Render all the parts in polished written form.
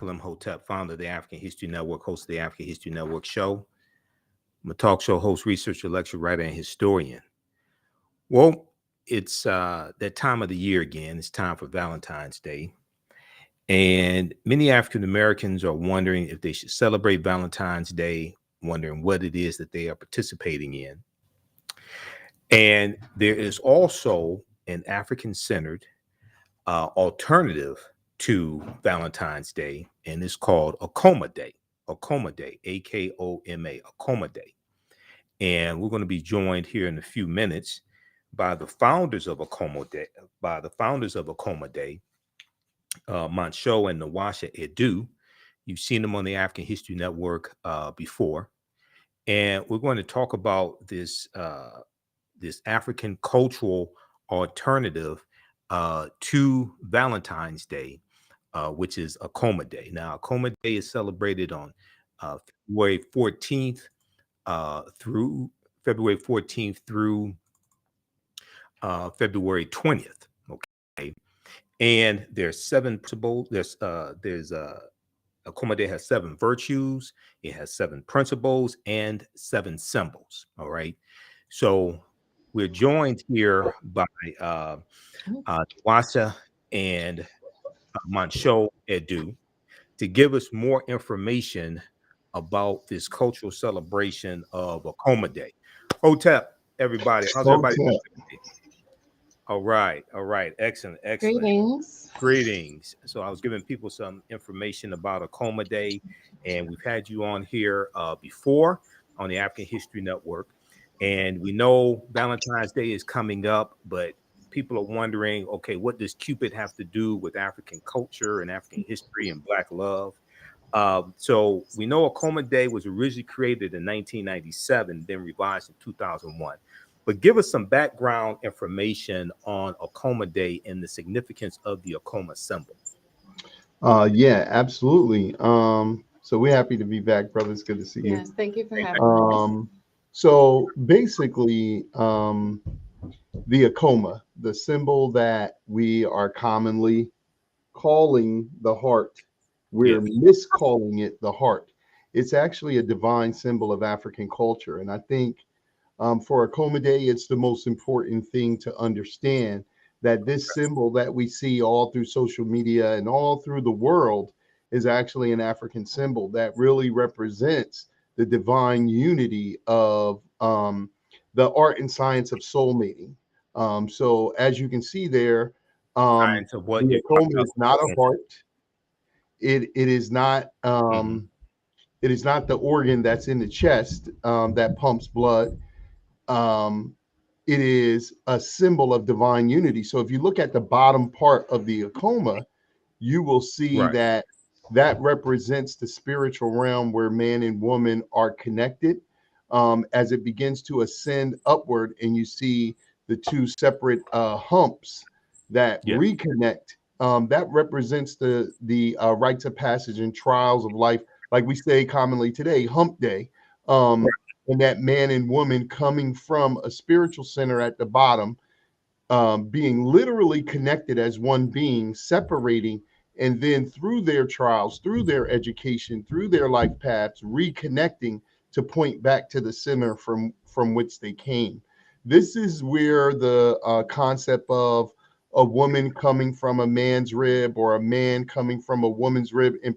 Michael Imhotep, founder of the African History Network, host of the African History Network show. I'm a talk show host, researcher, lecturer, writer, and historian. Well, it's that time of the year again. It's time for Valentine's Day. And many African Americans are wondering if they should celebrate Valentine's Day, wondering what it is that they are participating in. And there is also an African-centered alternative to Valentine's Day, and it's called Akoma Day. Akoma Day, Akoma, Akoma Day. And we're going to be joined here in a few minutes by the founders of Akoma Day, Montsho and Nwasha Edu. You've seen them on the African History Network before. And we're going to talk about this African cultural alternative to Valentine's Day, which is Akoma Day. Now, Akoma Day is celebrated on February 14th through February 20th. Okay, and there's 7 principles. There's Akoma Day has 7 virtues. It has 7 principles and 7 symbols. All right, so we're joined here by Nwasha and Montsho Edu to give us more information about this cultural celebration of Akoma Day. Hotep, everybody. How's everybody doing today? All right. Excellent. Greetings. So I was giving people some information about Akoma Day, and we've had you on here before on the African History Network. And we know Valentine's Day is coming up, but people are wondering, okay, what does Cupid have to do with African culture and African history and Black love? So we know Akoma Day was originally created in 1997, then revised in 2001. But give us some background information on Akoma Day and the significance of the Akoma symbol. Yeah, absolutely. So we're happy to be back, brothers. Good to see you. Yes, thank you for having us. So basically, the Akoma, the symbol that we are commonly calling the heart, we're miscalling it the heart. It's actually a divine symbol of African culture. And I think for Akoma Day, it's the most important thing to understand that this symbol that we see all through social media and all through the world is actually an African symbol that really represents the divine unity of the art and science of soulmating. So as you can see there, the Akoma is not a heart. It is not it is not the organ that's in the chest that pumps blood. It is a symbol of divine unity. So if you look at the bottom part of the Akoma, you will see that represents the spiritual realm where man and woman are connected. As it begins to ascend upward, and you see the 2 separate humps that reconnect, that represents the rites of passage and trials of life, like we say commonly today, hump day. And that man and woman coming from a spiritual center at the bottom, being literally connected as one being, separating, and then through their trials, through their education, through their life paths, reconnecting to point back to the center from which they came. This is where the concept of a woman coming from a man's rib or a man coming from a woman's rib in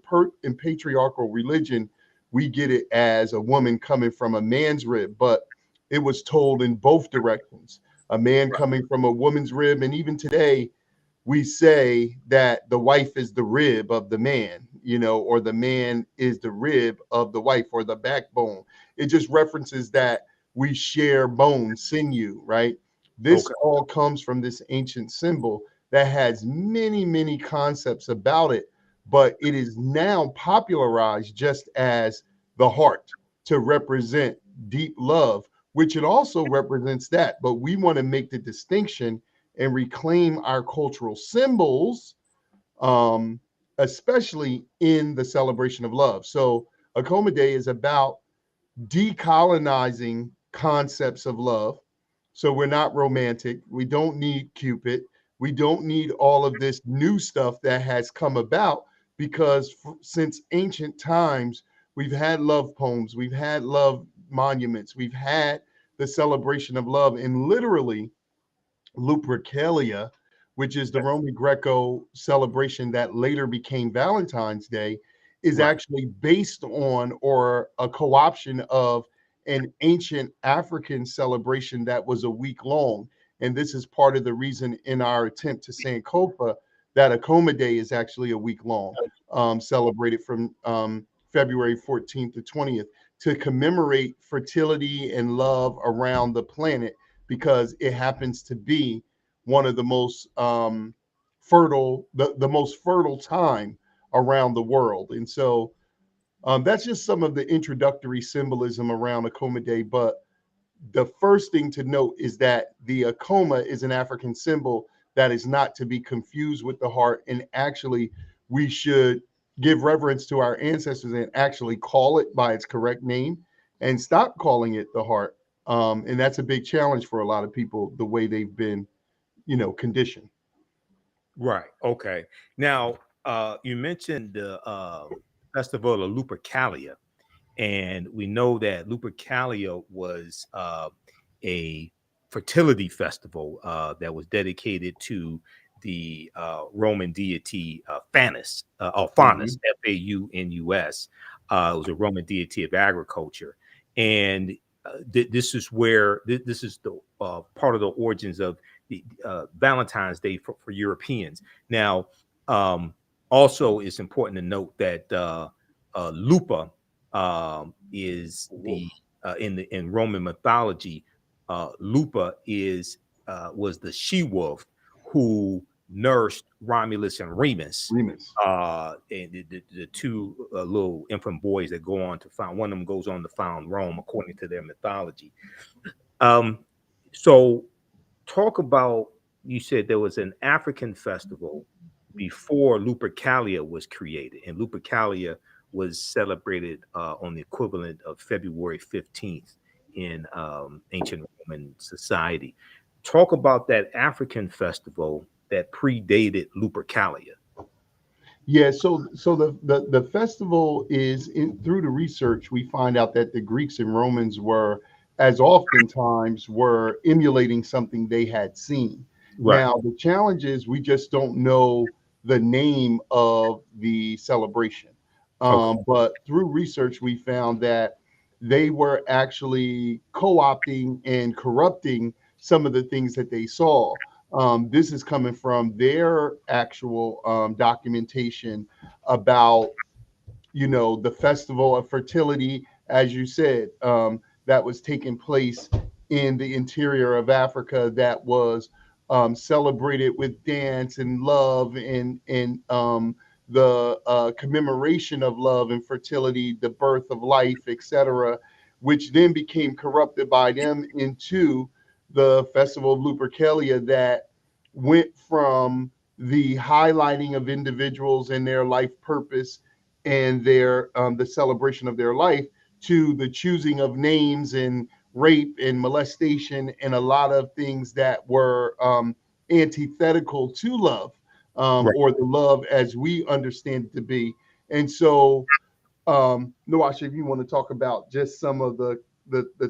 patriarchal religion, we get it as a woman coming from a man's rib, but it was told in both directions. A man coming from a woman's rib, and even today, we say that the wife is the rib of the man, or the man is the rib of the wife, or the backbone. It just references that we share bone, sinew, right? This all comes from this ancient symbol that has many, many concepts about it, but it is now popularized just as the heart to represent deep love, which it also represents that. But we want to make the distinction and reclaim our cultural symbols, especially in the celebration of love. So Akoma Day is about decolonizing concepts of love. So we're not romantic. We don't need Cupid. We don't need all of this new stuff that has come about because since ancient times, we've had love poems, we've had love monuments, we've had the celebration of love, and literally Lupercalia, which is the Roman Greco celebration that later became Valentine's Day, is Right. actually based on or a co-option of an ancient African celebration that was a week long. And this is part of the reason in our attempt to Sankofa that Akoma Day is actually a week long, celebrated from February 14th to 20th to commemorate fertility and love around the planet because it happens to be one of the most fertile, the most fertile time around the world. And so that's just some of the introductory symbolism around Akoma Day. But the first thing to note is that the Akoma is an African symbol that is not to be confused with the heart. And actually, we should give reverence to our ancestors and actually call it by its correct name and stop calling it the heart. And that's a big challenge for a lot of people, the way they've been, conditioned. Right. Okay. Now, you mentioned the festival of Lupercalia, and we know that Lupercalia was a fertility festival that was dedicated to the Roman deity Faunus, or Faunus, Mhm. Faunus. It was a Roman deity of agriculture, and this is where this is the part of the origins of the Valentine's Day for Europeans. Now, also, it's important to note that Lupa is the Wolf. in Roman mythology, Lupa is was the she wolf who nursed Romulus and Remus, Remus. and the two little infant boys that go on to found. One of them goes on to found Rome, according to their mythology. Um, so talk about, you said there was an African festival before Lupercalia was created, and Lupercalia was celebrated on the equivalent of February 15th in ancient Roman society. Talk about that African festival that predated Lupercalia. Yeah, so the festival is in through the research we find out that the Greeks and Romans were as oftentimes were emulating something they had seen. Right. Now the challenge is we just don't know the name of the celebration. Okay. But through research we found that they were actually co-opting and corrupting some of the things that they saw. This is coming from their actual documentation about, the festival of fertility, as you said, that was taking place in the interior of Africa that was celebrated with dance and love and the commemoration of love and fertility, the birth of life, etc., which then became corrupted by them into the festival of Lupercalia that went from the highlighting of individuals and their life purpose and their the celebration of their life to the choosing of names and rape and molestation and a lot of things that were antithetical to love, Right. or the love as we understand it to be. And so, Nwasha, if you want to talk about just some of the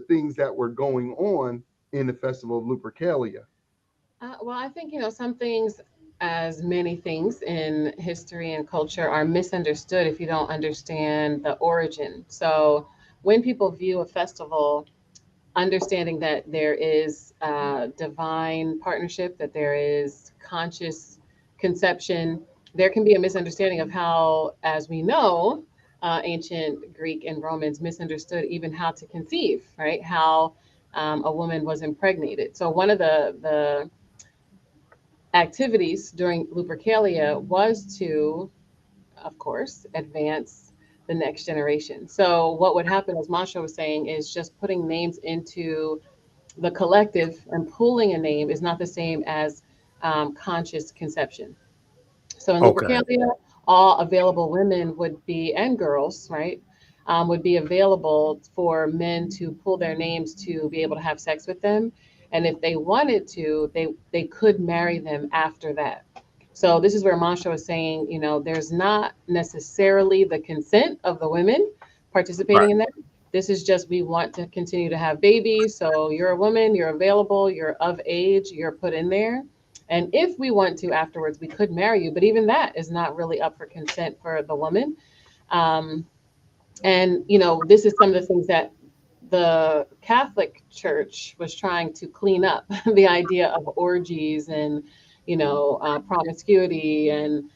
things that were going on in the festival of Lupercalia. Well, I think, some things, as many things in history and culture, are misunderstood if you don't understand the origin. So when people view a festival, understanding that there is divine partnership, that there is conscious conception, there can be a misunderstanding of how, as we know, ancient Greek and Romans misunderstood even how to conceive, right? How a woman was impregnated. So one of the activities during Lupercalia was to, of course, advance the next generation. So what would happen, as Montsho was saying, is just putting names into the collective and pulling a name is not the same as conscious conception. So in Okay. Lupercalia, all available women would be, and girls, right, would be available for men to pull their names to be able to have sex with them. And if they wanted to, they could marry them after that. So this is where Montsho is saying, there's not necessarily the consent of the women Right. participating in that. This is just, we want to continue to have babies. So you're a woman, you're available, you're of age, you're put in there. And if we want to afterwards, we could marry you. But even that is not really up for consent for the woman. Um, and this is some of the things that the Catholic Church was trying to clean up the idea of orgies and, promiscuity and,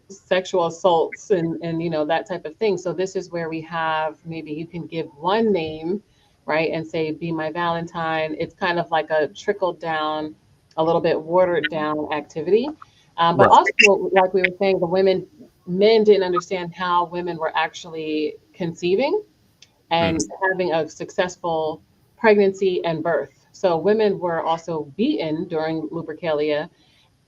sexual assaults and that type of thing. So this is where we have, maybe you can give one name, right, and say, be my Valentine. It's kind of like a trickled down, a little bit watered down activity. But Right. also, like we were saying, men didn't understand how women were actually conceiving Mm. and having a successful pregnancy and birth. So women were also beaten during Lupercalia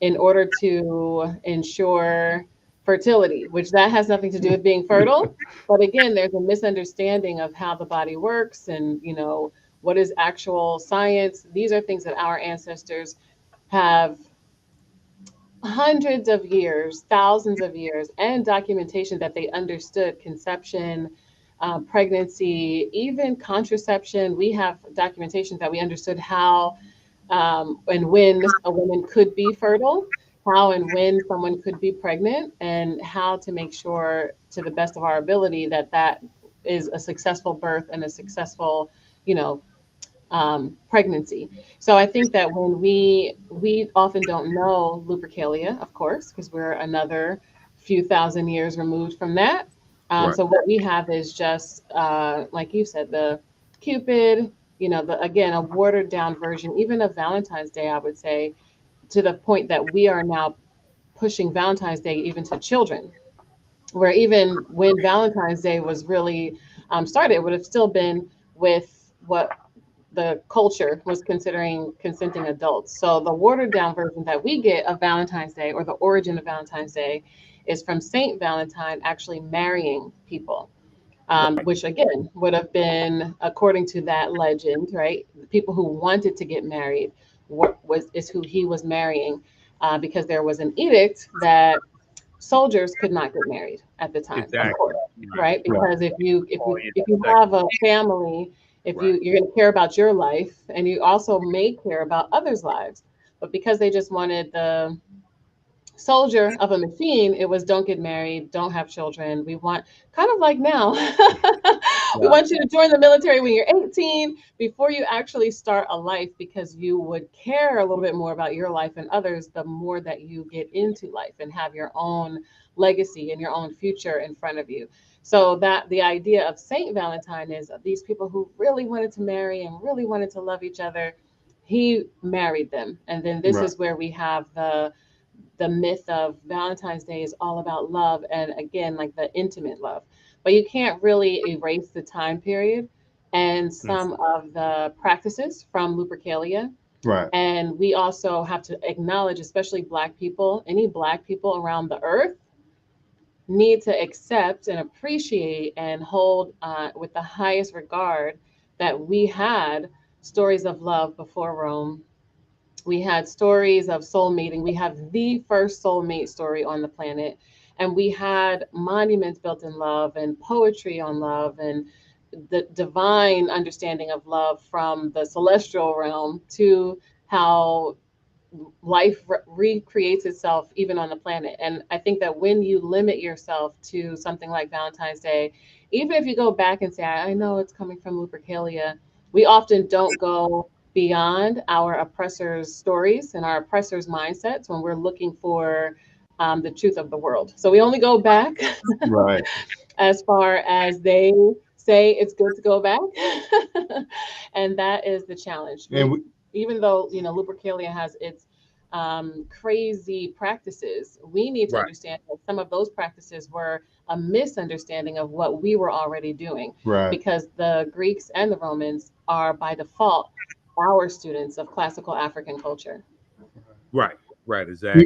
in order to ensure fertility, which that has nothing to do with being fertile. But again, there's a misunderstanding of how the body works and, what is actual science. These are things that our ancestors have hundreds of years, thousands of years, and documentation that they understood conception, pregnancy, even contraception. We have documentation that we understood how and when a woman could be fertile, how and when someone could be pregnant, and how to make sure, to the best of our ability, that that is a successful birth and a successful, you know, pregnancy. So I think that when we often don't know Lupercalia, of course, because we're another few thousand years removed from that. Right. So what we have is just like you said, the Cupid. Again, a watered down version, even of Valentine's Day, I would say, to the point that we are now pushing Valentine's Day even to children, where even when Valentine's Day was really started, it would have still been with what the culture was considering consenting adults. So the watered down version that we get of Valentine's Day, or the origin of Valentine's Day, is from Saint Valentine actually marrying people, which again would have been, according to that legend, right? The people who wanted to get married is who he was marrying, because there was an edict that soldiers could not get married at the time, of Exactly. course, Right. right? Right. Because Oh, yeah. if you Exactly. have a family, if Right. you're going to care about your life, and you also may care about others' lives, but because they just wanted the soldier of a machine, it was, don't get married, don't have children. We want, kind of like now, we Yeah. want you to join the military when you're 18, before you actually start a life, because you would care a little bit more about your life and others the more that you get into life and have your own legacy and your own future in front of you. So that the idea of Saint Valentine is these people who really wanted to marry and really wanted to love each other, he married them. And then this Right. is where we have the myth of Valentine's Day is all about love, and again, like the intimate love. But you can't really erase the time period and Mm. some of the practices from Lupercalia. Right. And we also have to acknowledge, especially Black people, any Black people around the earth need to accept and appreciate and hold with the highest regard that we had stories of love before Rome. We had stories of soulmating. We have the first soulmate story on the planet. And we had monuments built in love and poetry on love and the divine understanding of love from the celestial realm to how life recreates itself even on the planet. And I think that when you limit yourself to something like Valentine's Day, even if you go back and say, I know it's coming from Lupercalia, we often don't go beyond our oppressors' stories and our oppressors' mindsets when we're looking for the truth of the world. So we only go back Right. as far as they say it's good to go back. And that is the challenge. And Even though, Lupercalia has its crazy practices, we need to Right. understand that some of those practices were a misunderstanding of what we were already doing, right. because the Greeks and the Romans are by default our students of classical African culture. Right. Right. Exactly.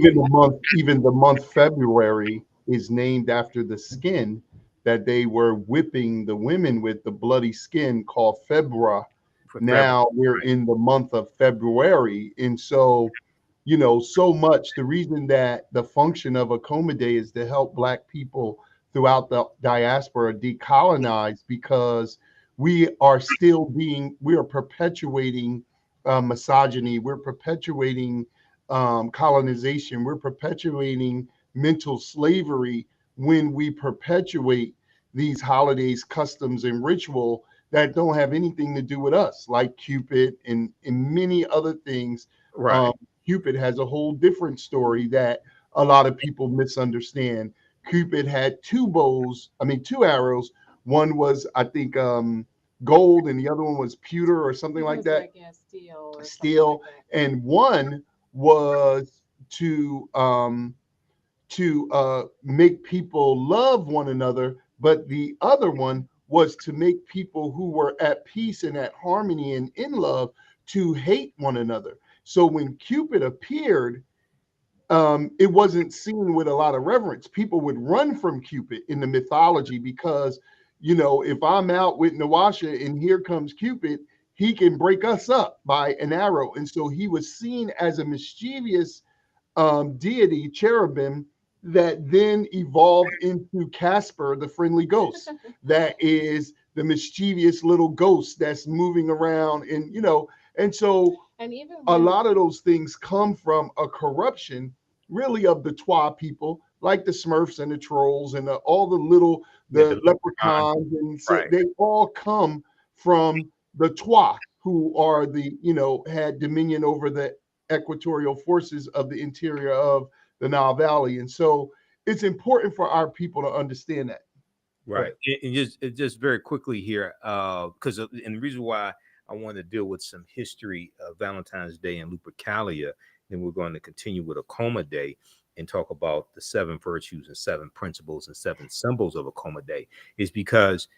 Even the month February is named after the skin that they were whipping the women with, the bloody skin called febra. For February. Now we're Right. in the month of February, and so so much. The reason that the function of Akoma Day is to help Black people throughout the diaspora decolonize, because we are perpetuating misogyny, we're perpetuating colonization, we're perpetuating mental slavery when we perpetuate these holidays, customs, and ritual that don't have anything to do with us, like Cupid and many other things. Right. Cupid has a whole different story that a lot of people misunderstand. Cupid had two arrows. One was, I think, gold, and the other one was pewter or something like that. Like, yeah, steel or Steel, something like and one was to make people love one another, but the other one was to make people who were at peace and at harmony and in love to hate one another. So when Cupid appeared, it wasn't seen with a lot of reverence. People would run from Cupid in the mythology because, if I'm out with Nwasha and here comes Cupid, he can break us up by an arrow. And so he was seen as a mischievous deity, cherubim, that then evolved into Casper, the friendly ghost. That is the mischievous little ghost that's moving around, and so and even a when, lot of those things come from a corruption, really, of the Twa people, like the Smurfs and the trolls and all the little Yeah, the the leprechaun. leprechauns, and Right. they all come from the Twa, who are had dominion over the equatorial forces of the interior of the Nile Valley. And so it's important for our people to understand that. Right. And just very quickly here, because and the reason why I want to deal with some history of Valentine's Day and Lupercalia, then we're going to continue with Akoma Day and talk about the 7 virtues and 7 principles and 7 symbols of Akoma Day, is because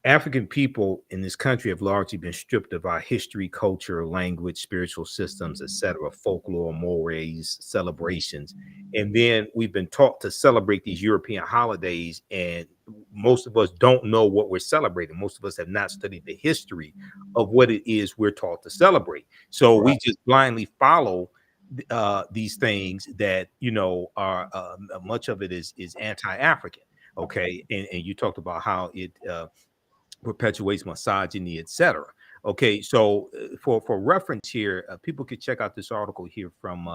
African people in this country have largely been stripped of our history, culture, language, spiritual systems, etc., folklore, mores, celebrations. And then we've been taught to celebrate these European holidays, and most of us don't know what we're celebrating. Most of us have not studied the history of what it is we're taught to celebrate. So we just blindly follow these things that are much of it is anti-African. Okay, and you talked about how it perpetuates misogyny, etc. Okay, so for reference here, people could check out this article here from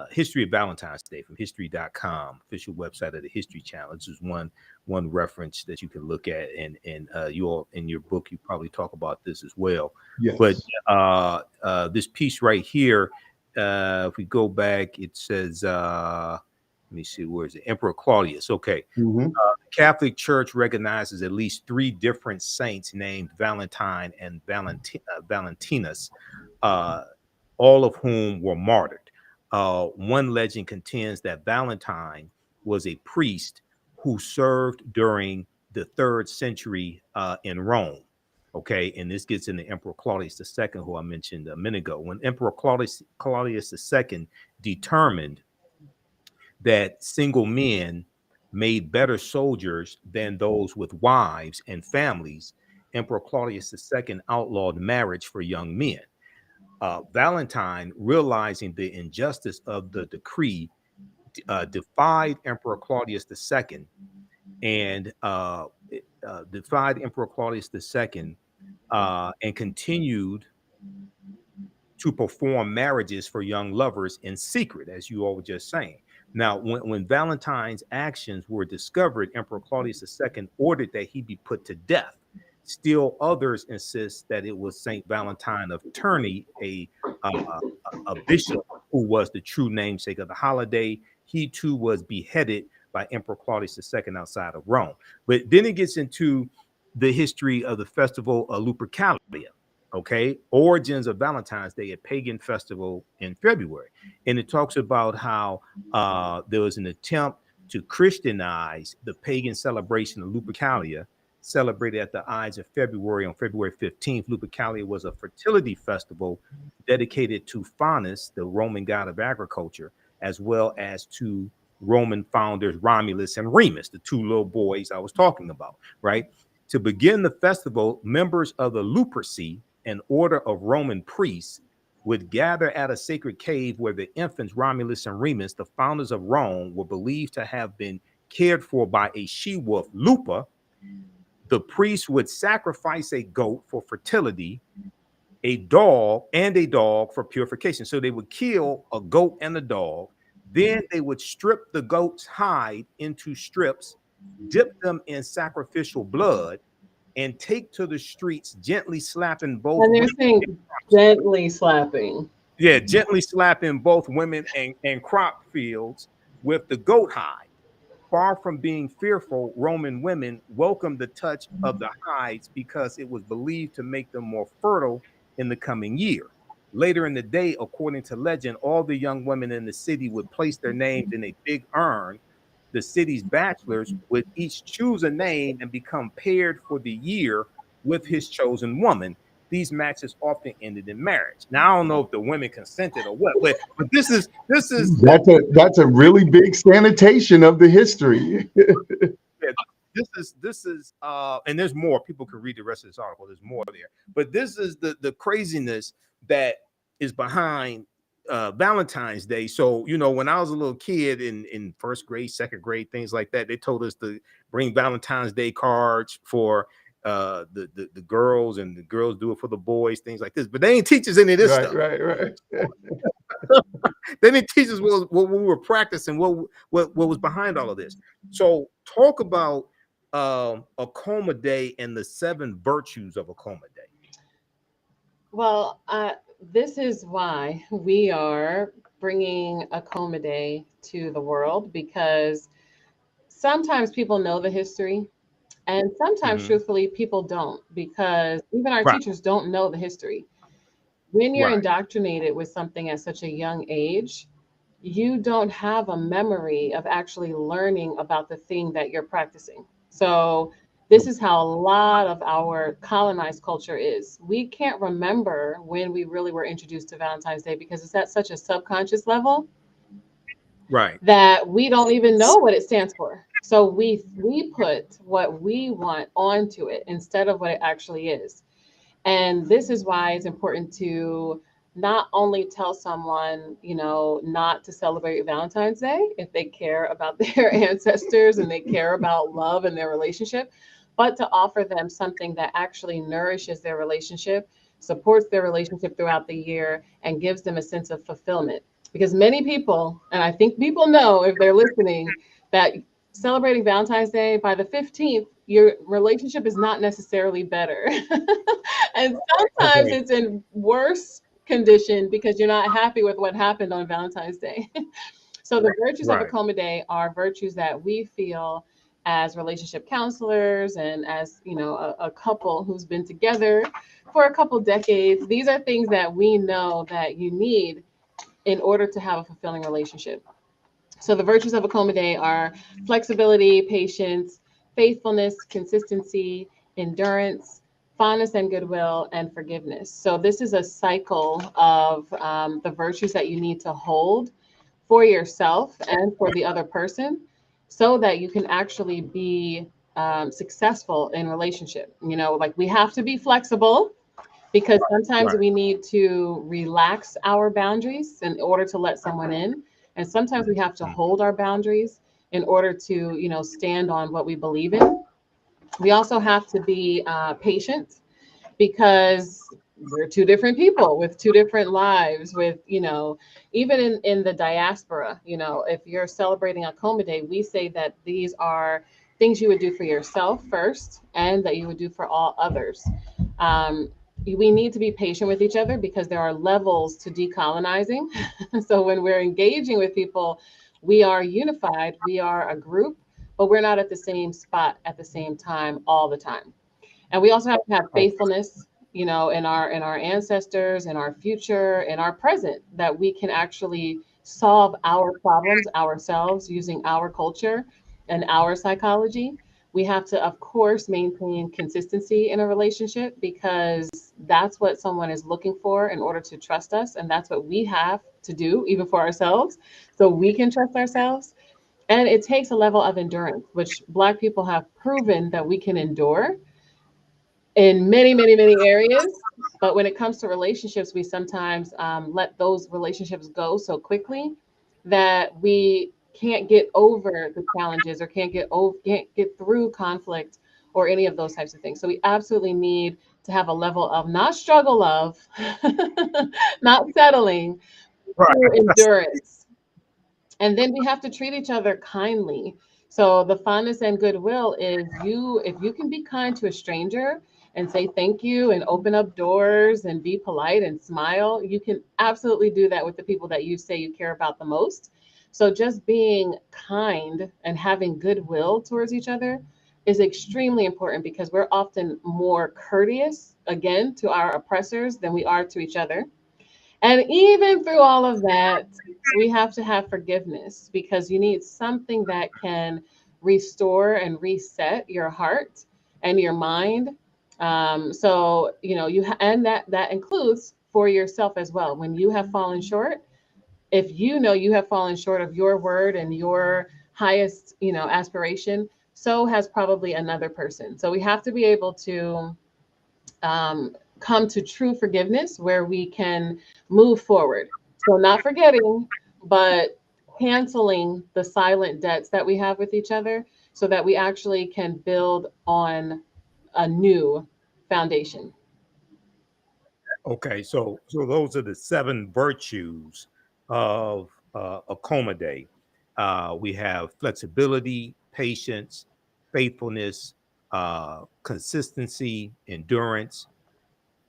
History of Valentine's Day from history.com, official website of the History Channel. This is one reference that you can look at, and you all in your book you probably talk about this as well. Yes. But this piece right here, if we go back, it says, let me see, where is it? Emperor Claudius. Okay. Mm-hmm. The Catholic Church recognizes at least 3 different saints named Valentine and Valentinus, all of whom were martyred. One legend contends that Valentine was a priest who served during the 3rd century in Rome. Okay, and this gets into Emperor Claudius II, who I mentioned a minute ago. When Emperor Claudius II determined that single men made better soldiers than those with wives and families, Emperor Claudius II outlawed marriage for young men. Valentine, realizing the injustice of the decree, defied Emperor Claudius II and and continued to perform marriages for young lovers in secret, as you all were just saying. Now, when Valentine's actions were discovered, Emperor Claudius II ordered that he be put to death. Still, others insist that it was Saint Valentine of Terni, a bishop who was the true namesake of the holiday. He too was beheaded by Emperor Claudius II outside of Rome. But then it gets into the history of the festival of Lupercalia. Okay, origins of Valentine's Day, a pagan festival in February, and it talks about how there was an attempt to Christianize the pagan celebration of Lupercalia, celebrated at the Ides of February on February 15th. Lupercalia was a fertility festival dedicated to Faunus, the Roman god of agriculture, as well as to Roman founders Romulus and Remus, the 2 little boys I was talking about, right? To begin the festival, members of the Luperci, an order of Roman priests, would gather at a sacred cave where the infants Romulus and Remus, the founders of Rome, were believed to have been cared for by a she-wolf, Lupa. The priest would sacrifice a goat for fertility, a dog for purification. So they would kill a goat and a dog. Then they would strip the goat's hide into strips, dip them in sacrificial blood, and take to the streets, gently slapping both And they're women. saying gently slapping. Yeah, gently slapping both women and crop fields with the goat hide. Far from being fearful, Roman women welcomed the touch of the hides because it was believed to make them more fertile in the coming year. Later in the day, according to legend, all the young women in the city would place their names in a big urn. The city's bachelors would each choose a name and become paired for the year with his chosen woman. These matches often ended in marriage. Now I don't know if the women consented or what, but this is That's a really big sanitation of the history. yeah, this is and there's more. People can read the rest of this article. There's more there, but this is the craziness that is behind Valentine's Day. So when I was a little kid in first grade, second grade, things like that, they told us to bring Valentine's Day cards for the girls, and the girls do it for the boys, things like this. But they ain't teach us any of this stuff. Right. They didn't teach us what we were practicing, what was behind all of this. So talk about Akoma Day and the 7 virtues of Akoma Day. Well, this is why we are bringing Akoma Day to the world, because sometimes people know the history, and sometimes, truthfully, people don't, because even our teachers don't know the history. When you're indoctrinated with something at such a young age, you don't have a memory of actually learning about the thing that you're practicing. So this is how a lot of our colonized culture is. We can't remember when we really were introduced to Valentine's Day because it's at such a subconscious level that we don't even know what it stands for. So we put what we want onto it instead of what it actually is. And this is why it's important to not only tell someone, not to celebrate Valentine's Day if they care about their ancestors and they care about love and their relationship, but to offer them something that actually nourishes their relationship, supports their relationship throughout the year, and gives them a sense of fulfillment. Because many people, and I think people know if they're listening, that celebrating Valentine's Day by the 15th, your relationship is not necessarily better. And sometimes it's in worse condition because you're not happy with what happened on Valentine's Day. So the virtues of Akoma Day are virtues that we feel as relationship counselors and as, a couple who's been together for a couple decades. These are things that we know that you need in order to have a fulfilling relationship. So the virtues of Akoma Day are flexibility, patience, faithfulness, consistency, endurance, fondness and goodwill, and forgiveness. So this is a cycle of the virtues that you need to hold for yourself and for the other person so that you can actually be successful in relationship. Like we have to be flexible because sometimes we need to relax our boundaries in order to let someone in. And sometimes we have to hold our boundaries in order to, stand on what we believe in. We also have to be patient because we're two different people with two different lives with, even in the diaspora, if you're celebrating Akoma Day, we say that these are things you would do for yourself first and that you would do for all others. We need to be patient with each other because there are levels to decolonizing. So when we're engaging with people, we are unified, we are a group, but we're not at the same spot at the same time all the time. And we also have to have faithfulness, in our ancestors, in our future, in our present, that we can actually solve our problems ourselves using our culture and our psychology. We have to, of course, maintain consistency in a relationship because that's what someone is looking for in order to trust us. And that's what we have to do, even for ourselves, so we can trust ourselves. And it takes a level of endurance, which Black people have proven that we can endure in many, many, many areas. But when it comes to relationships, we sometimes let those relationships go so quickly that we can't get over the challenges or can't get through conflict or any of those types of things. So we absolutely need to have a level of not struggle of, not settling, Right. true endurance. And then we have to treat each other kindly. So the fondness and goodwill is you, if you can be kind to a stranger and say thank you and open up doors and be polite and smile, you can absolutely do that with the people that you say you care about the most. So just being kind and having goodwill towards each other is extremely important because we're often more courteous, again, to our oppressors than we are to each other. And even through all of that, we have to have forgiveness because you need something that can restore and reset your heart and your mind. So you know and that includes for yourself as well. When you have fallen short, if you know you have fallen short of your word and your highest aspiration, so has probably another person. So we have to be able to come to true forgiveness where we can move forward. So, not forgetting, but canceling the silent debts that we have with each other so that we actually can build on a new foundation. Okay, so those are the seven virtues of Akoma Day. We have flexibility, patience, faithfulness, consistency, endurance,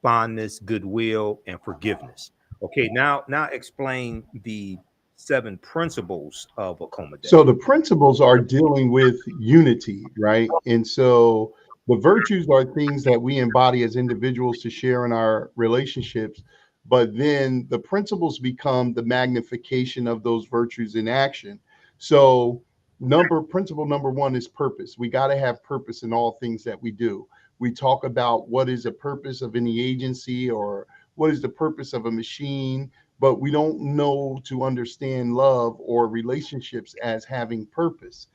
fondness, goodwill, and forgiveness. Okay, now explain the seven principles of Akoma Day. So the principles are dealing with unity, right? And so the virtues are things that we embody as individuals to share in our relationships. But then the principles become the magnification of those virtues in action. So principle number one is purpose. We got to have purpose in all things that we do. We talk about what is the purpose of any agency or what is the purpose of a machine, but we don't know to understand love or relationships as having purpose.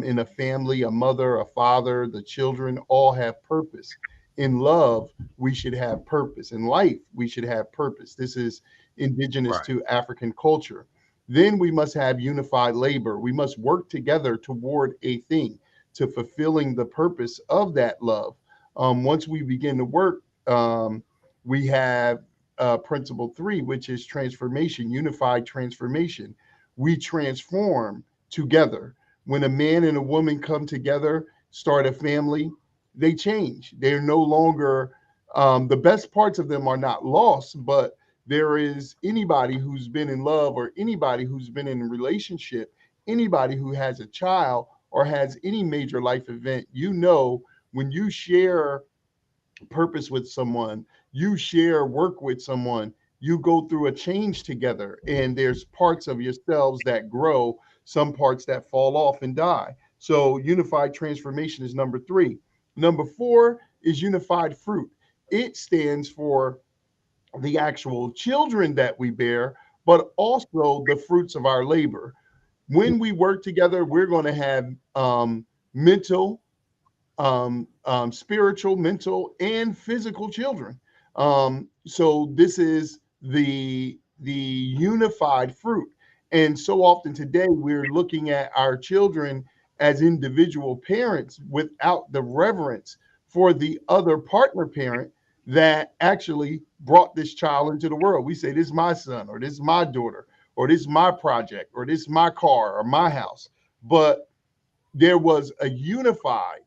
In a family, a mother, a father, the children all have purpose. In love, we should have purpose. In life, we should have purpose. This is indigenous Right. to African culture. Then we must have unified labor. We must work together toward a thing to fulfilling the purpose of that love. Once we begin to work, we have principle three, which is transformation, unified transformation. We transform together. When a man and a woman come together, start a family, they change. They're no longer, the best parts of them are not lost, but there is anybody who's been in love or anybody who's been in a relationship, anybody who has a child or has any major life event, when you share purpose with someone, you share work with someone, you go through a change together, and there's parts of yourselves that grow, some parts that fall off and die. So unified transformation is number three. Number four is unified fruit. It stands for the actual children that we bear, but also the fruits of our labor. When we work together, we're going to have mental, spiritual, mental, and physical children. So this is the unified fruit. And so often today we're looking at our children as individual parents without the reverence for the other partner parent that actually brought this child into the world. We say, this is my son, or this is my daughter, or this is my project, or this is my car, or my house. But there was a unified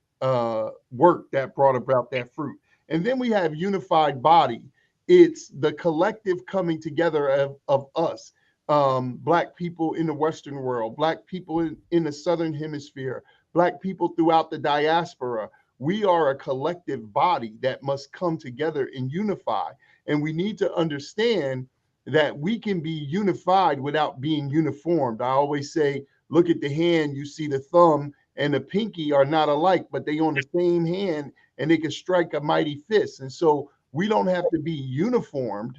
work that brought about that fruit. And then we have unified body. It's the collective coming together of us, Black people in the Western world, Black people in the Southern Hemisphere, Black people throughout the diaspora. We are a collective body that must come together and unify. And we need to understand that we can be unified without being uniformed. I always say, look at the hand, you see the thumb and the pinky are not alike, but they on the same hand and they can strike a mighty fist. And so we don't have to be uniformed,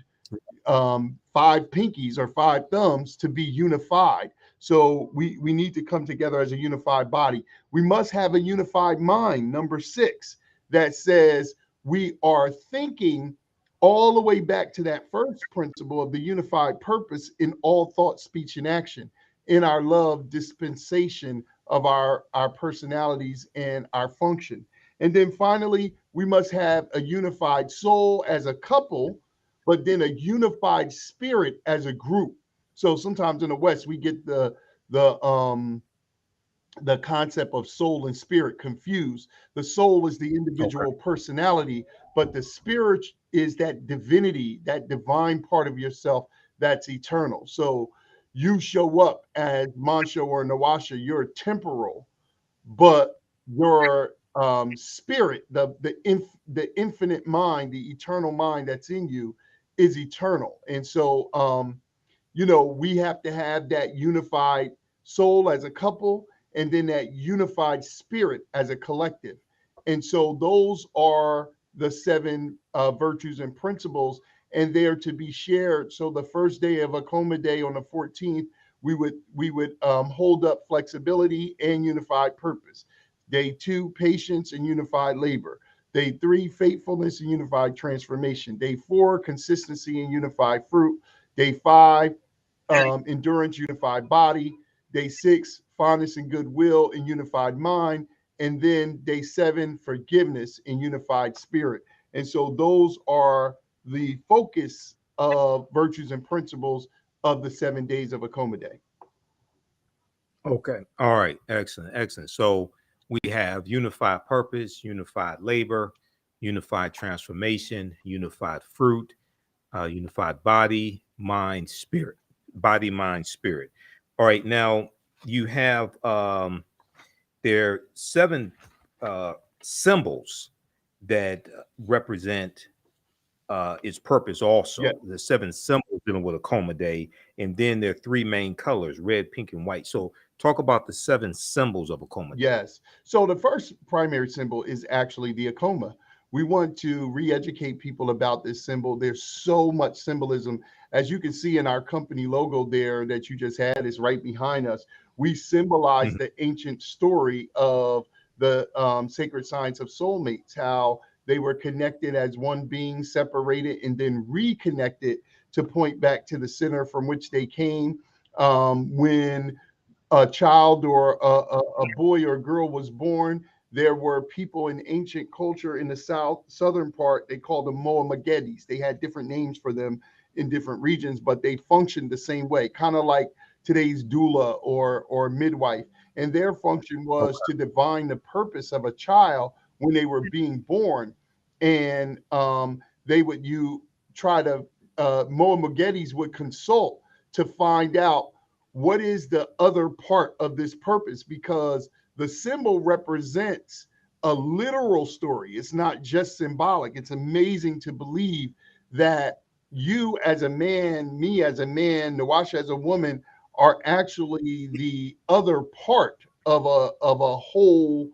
five pinkies or five thumbs to be unified. So we need to come together as a unified body. We must have a unified mind, number six, that says we are thinking all the way back to that first principle of the unified purpose in all thought, speech, and action, in our love dispensation of our personalities and our function. And then finally, we must have a unified soul as a couple, but then a unified spirit as a group. So sometimes in the West, we get the the concept of soul and spirit confused. The soul is the Okay. individual personality, but the spirit is that divinity, that divine part of yourself that's eternal. So you show up as Montsho or Nwasha, you're temporal, but your spirit, the infinite mind, the eternal mind that's in you, is eternal. And so we have to have that unified soul as a couple, and then that unified spirit as a collective. And so those are the seven virtues and principles, and they're to be shared. So the first day of Akoma Day on the 14th, we would hold up flexibility and unified purpose. Day two, patience and unified labor. Day three, faithfulness and unified transformation. Day four, consistency and unified fruit. Day five, endurance, unified body. Day six, fondness and goodwill and unified mind. And then day seven, forgiveness and unified spirit. And so those are the focus of virtues and principles of the 7 days of Akoma Day. Okay. All right. Excellent. Excellent. So we have unified purpose, unified labor, unified transformation, unified fruit, unified body, mind, spirit. Body, mind, spirit. All right. Now you have there are seven symbols that represent its purpose Yeah. also. The seven symbols dealing with a coma day, and then there are three main colors: red, pink, and white. So talk about the seven symbols of a coma day. Yes. So the first primary symbol is actually the Akoma. We want to re-educate people about this symbol. There's so much symbolism. As you can see in our company logo there that you just had is right behind us. We symbolize Mhm. the ancient story of the sacred science of soulmates, how they were connected as one being, separated, and then reconnected to point back to the center from which they came. When a child or a boy or girl was born, there were people in ancient culture in the southern part. They called them Moamageddis. They had different names for them in different regions, but they functioned the same way, kind of like today's doula or midwife. And their function was Okay. to divine the purpose of a child when they were being born. And they would you try to Moamageddis would consult to find out what is the other part of this purpose, because the symbol represents a literal story. It's not just symbolic. It's amazing to believe that you as a man, me as a man, Nawasha as a woman, are actually the other part of a whole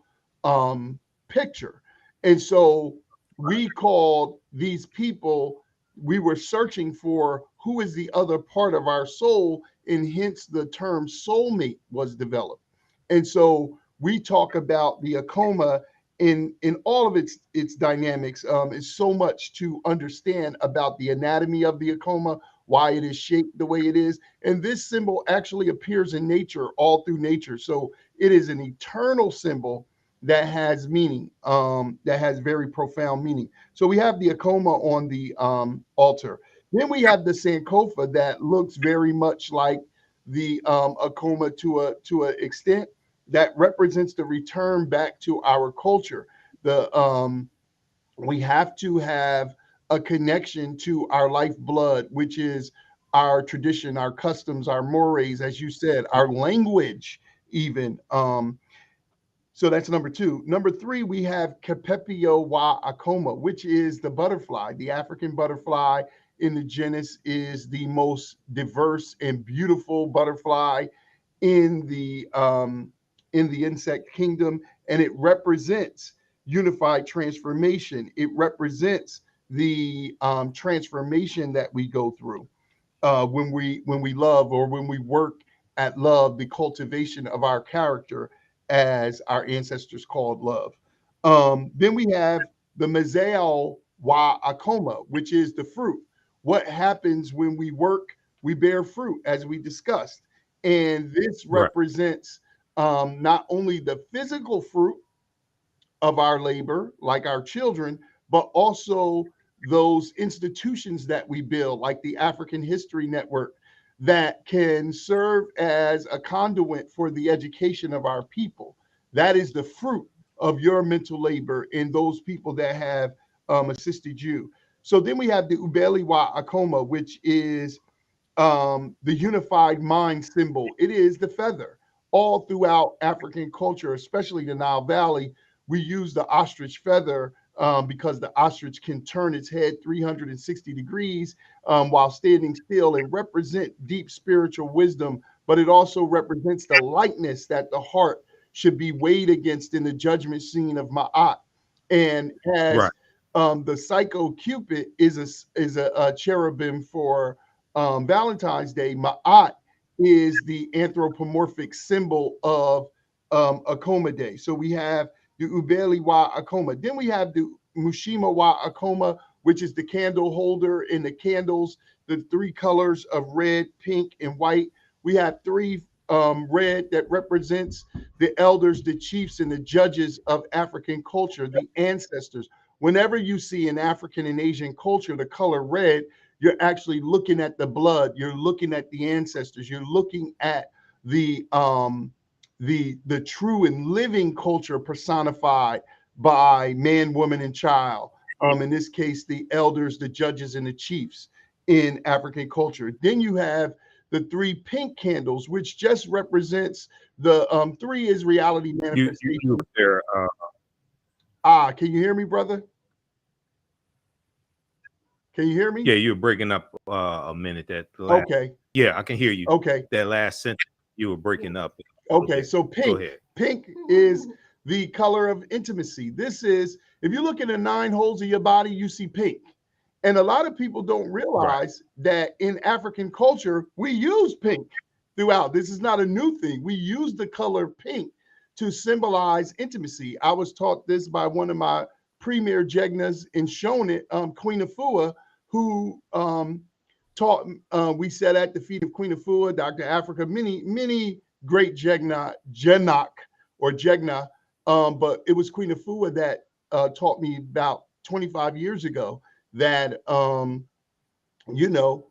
picture. And so we called these people, we were searching for who is the other part of our soul, and hence the term soulmate was developed. And so we talk about the Akoma in all of its dynamics. Is so much to understand about the anatomy of the Akoma, why it is shaped the way it is, and this symbol actually appears in nature, all through nature. So it is an eternal symbol that has meaning, that has very profound meaning. So we have the Akoma on the altar. Then we have the Sankofa that looks very much like the Akoma to a extent, that represents the return back to our culture. The We have to have a connection to our lifeblood, which is our tradition, our customs, our mores, as you said, our language, even. So that's number two. Number three, we have Capepio wa Akoma, which is the butterfly. The African butterfly in the genus is the most diverse and beautiful butterfly in the insect kingdom, and it represents unified transformation. It represents the transformation that we go through when we love, or when we work at love, the cultivation of our character, as our ancestors called love. Then we have the Monthso wa Akoma, which is the fruit. What happens when we work, we bear fruit, as we discussed. And this Right. represents not only the physical fruit of our labor, like our children, but also those institutions that we build, like the African History Network, that can serve as a conduit for the education of our people. That is the fruit of your mental labor in those people that have assisted you. So then we have the Ubeli wa Akoma, which is the unified mind symbol. It is the feather. All throughout African culture, especially the Nile Valley, we use the ostrich feather because the ostrich can turn its head 360 degrees while standing still and represent deep spiritual wisdom, but it also represents the lightness that the heart should be weighed against in the judgment scene of Ma'at. And Right. as the psycho Cupid is a cherubim for Valentine's Day, Ma'at is the anthropomorphic symbol of Akoma Day. So we have the Ubeli wa Akoma. Then we have the Mushima wa Akoma, which is the candle holder in the candles, the three colors of red, pink, and white. We have three red that represents the elders, the chiefs, and the judges of African culture, the ancestors. Whenever you see in African and Asian culture the color red, you're actually looking at the blood, you're looking at the ancestors, you're looking at the true and living culture personified by man, woman, and child. In this case, the elders, the judges, and the chiefs in African culture. Then you have the three pink candles, which just represents the three is reality You manifestation. were there. Can you hear me, brother? Can you hear me? Yeah, you were breaking up a minute. That last. Okay. Yeah, I can hear you. Okay. That last sentence you were breaking up a little Okay. bit. So Go pink. ahead. Pink is the color of intimacy. This is, if you look at the 9 holes of your body, you see pink. And a lot of people don't Right. realize that in African culture, we use pink throughout. This is not a new thing. We use the color pink to symbolize intimacy. I was taught this by one of my premier jegnas and shown it, Queen Afua, who taught, we sat at the feet of Queen Afua, Dr. Africa, many great Jenak or Jegna, but it was Queen Afua that taught me about 25 years ago that you know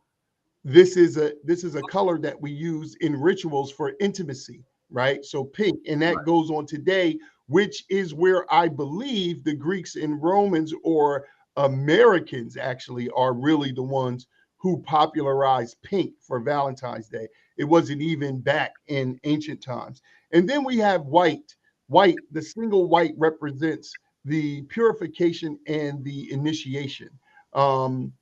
this is a color that we use in rituals for intimacy, right? So pink, and that Right. goes on today, which is where I believe the Greeks and Romans or Americans actually are really the ones who popularized pink for Valentine's Day. It wasn't even back in ancient times. And then we have white. White, the single white represents the purification and the initiation. Um,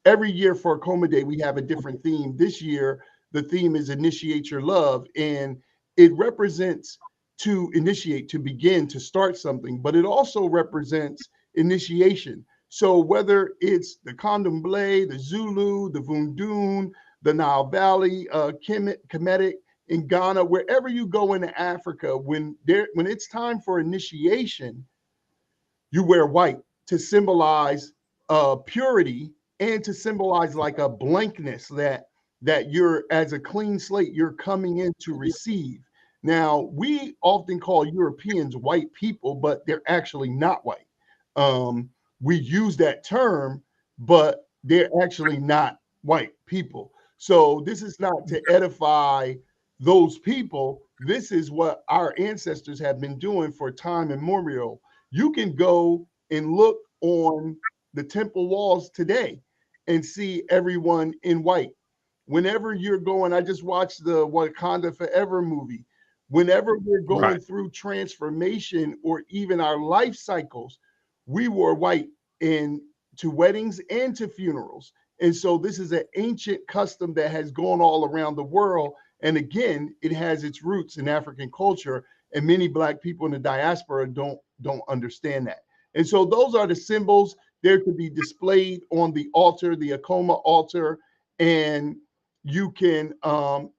every year for Akoma Day, we have a different theme. This year, the theme is Initiate Your Love, and it represents to initiate, to begin, to start something, but it also represents initiation. So whether it's the Candomblé, the Zulu, the Vundun, the Nile Valley, Kemetic in Ghana, wherever you go in Africa, when it's time for initiation, you wear white to symbolize purity and to symbolize like a blankness that you're, as a clean slate, you're coming in to receive. Now, we often call Europeans white people, but they're actually not white. We use that term, but they're actually not white people. So this is not to edify those people. This is what our ancestors have been doing for time immemorial. You can go and look on the temple walls today and see everyone in white. Whenever you're going, I just watched the Wakanda Forever movie. Whenever we're going Right. through transformation or even our life cycles, we wore white in to weddings and to funerals. And so this is an ancient custom that has gone all around the world. And again, it has its roots in African culture, and many Black people in the diaspora don't understand that. And so those are the symbols. They're to be displayed on the altar, the Akoma altar, and you can,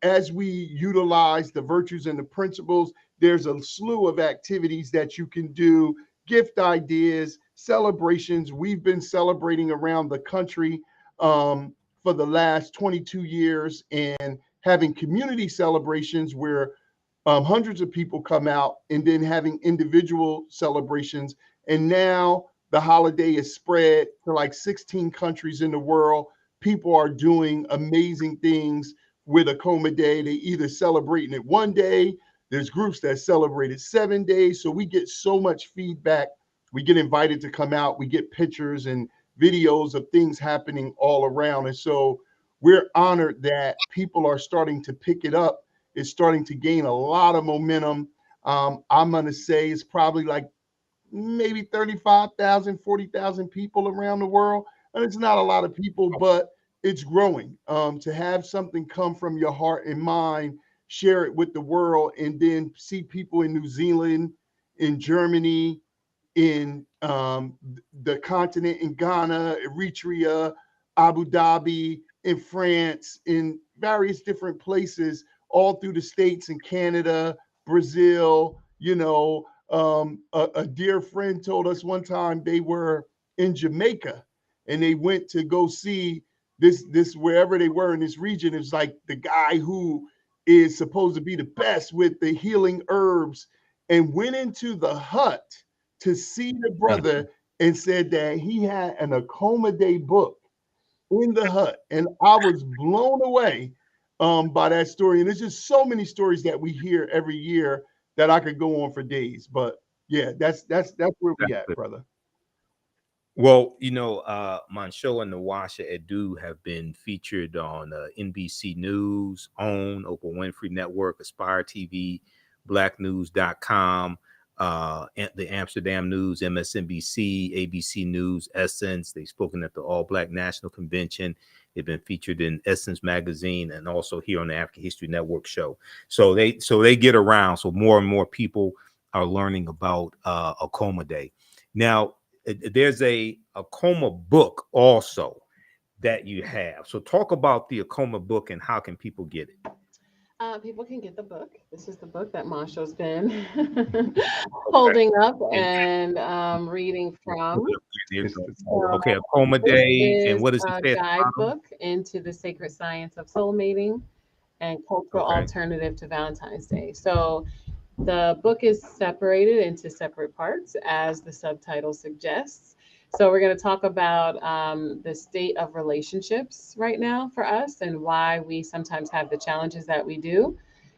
as we utilize the virtues and the principles, there's a slew of activities that you can do, gift ideas, celebrations. We've been celebrating around the country for the last 22 years and having community celebrations where hundreds of people come out, and then having individual celebrations. And now the holiday is spread to like 16 countries in the world. People are doing amazing things with Akoma Day. They either celebrating it one day, there's groups that celebrate it 7 days. So we get so much feedback. We get invited to come out. We get pictures and videos of things happening all around. And so we're honored that people are starting to pick it up. It's starting to gain a lot of momentum. I'm going to say it's probably like maybe 35,000, 40,000 people around the world. And it's not a lot of people, but it's growing. To have something come from your heart and mind, share it with the world, and then see people in New Zealand, in Germany, in the continent, in Ghana, Eritrea, Abu Dhabi, in France, in various different places, all through the States and Canada, Brazil. A dear friend told us one time they were in Jamaica and they went to go see this wherever they were in this region. It's like the guy who is supposed to be the best with the healing herbs, and went into the hut to see the brother and said that he had an Akoma Day book in the hut. And I was blown away by that story. And there's just so many stories that we hear every year that I could go on for days. But yeah, that's where we at, brother. Well, Montsho and Nwasha Edu have been featured on NBC News, OWN, Oprah Winfrey Network, Aspire TV, blacknews.com, the Amsterdam News, MSNBC, ABC News, Essence. They've spoken at the All Black National Convention. They've been featured in Essence magazine and also here on the African History Network show. So they get around. So more and more people are learning about Akoma Day. Now, there's a Akoma book also that you have. So talk about the Akoma book and how can people get it? People can get the book. This is the book that Masho's been holding up and reading from. Okay, Akoma Day. And what is a it? guidebook into the sacred science of soul mating and cultural alternative to Valentine's Day. So the book is separated into separate parts, as the subtitle suggests. So we're going to talk about the state of relationships right now for us and why we sometimes have the challenges that we do.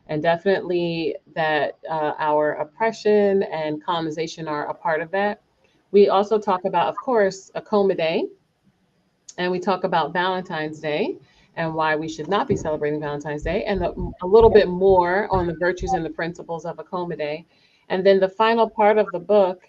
And definitely that our oppression and colonization are a part of that. We also talk about, of course, Akoma Day. And we talk about Valentine's Day and why we should not be celebrating Valentine's Day, and a little bit more on the virtues and the principles of Akoma Day. And then the final part of the book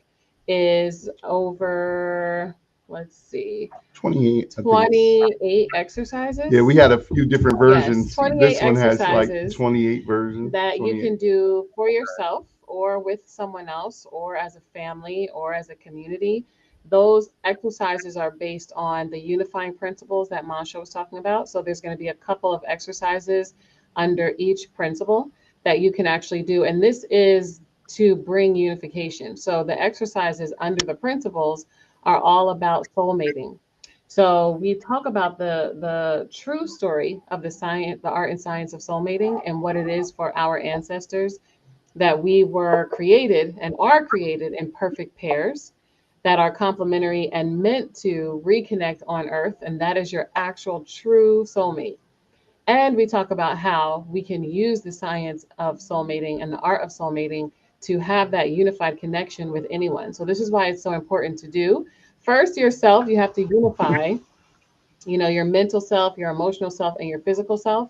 is over, let's see, 28 exercises. Yeah, we had a few different versions. Yes, 28 this one has exercises like 28 versions that you can do for yourself or with someone else or as a family or as a community. Those exercises are based on the unifying principles that Montsho was talking about. So there's going to be a couple of exercises under each principle that you can actually do. And this is to bring unification. So the exercises under the principles are all about soul mating. So we talk about the true story of the science, the art and science of soul mating, and what it is for our ancestors, that we were created and are created in perfect pairs that are complementary and meant to reconnect on earth. And that is your actual true soulmate. And we talk about how we can use the science of soulmating and the art of soulmating to have that unified connection with anyone. So this is why it's so important to do. First, yourself, you have to unify, your mental self, your emotional self, and your physical self.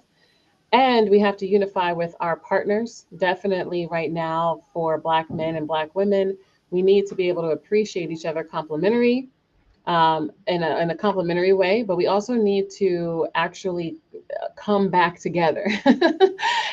And we have to unify with our partners. Definitely right now for Black men and Black women, we need to be able to appreciate each other complementary, in a complementary way, but we also need to actually come back together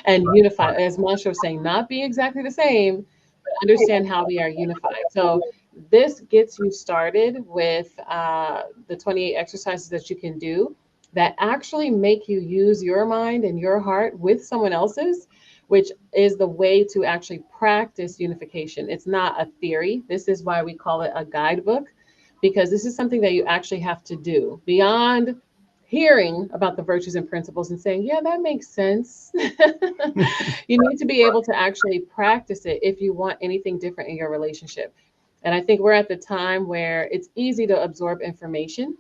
and unify. As Montsho was saying, not be exactly the same, but understand how we are unified. So this gets you started with the 28 exercises that you can do that actually make you use your mind and your heart with someone else's, which is the way to actually practice unification. It's not a theory. This is why we call it a guidebook. because this is something that you actually have to do beyond hearing about the virtues and principles and saying, yeah, that makes sense. You need to be able to actually practice it if you want anything different in your relationship. And I think we're at the time where it's easy to absorb information.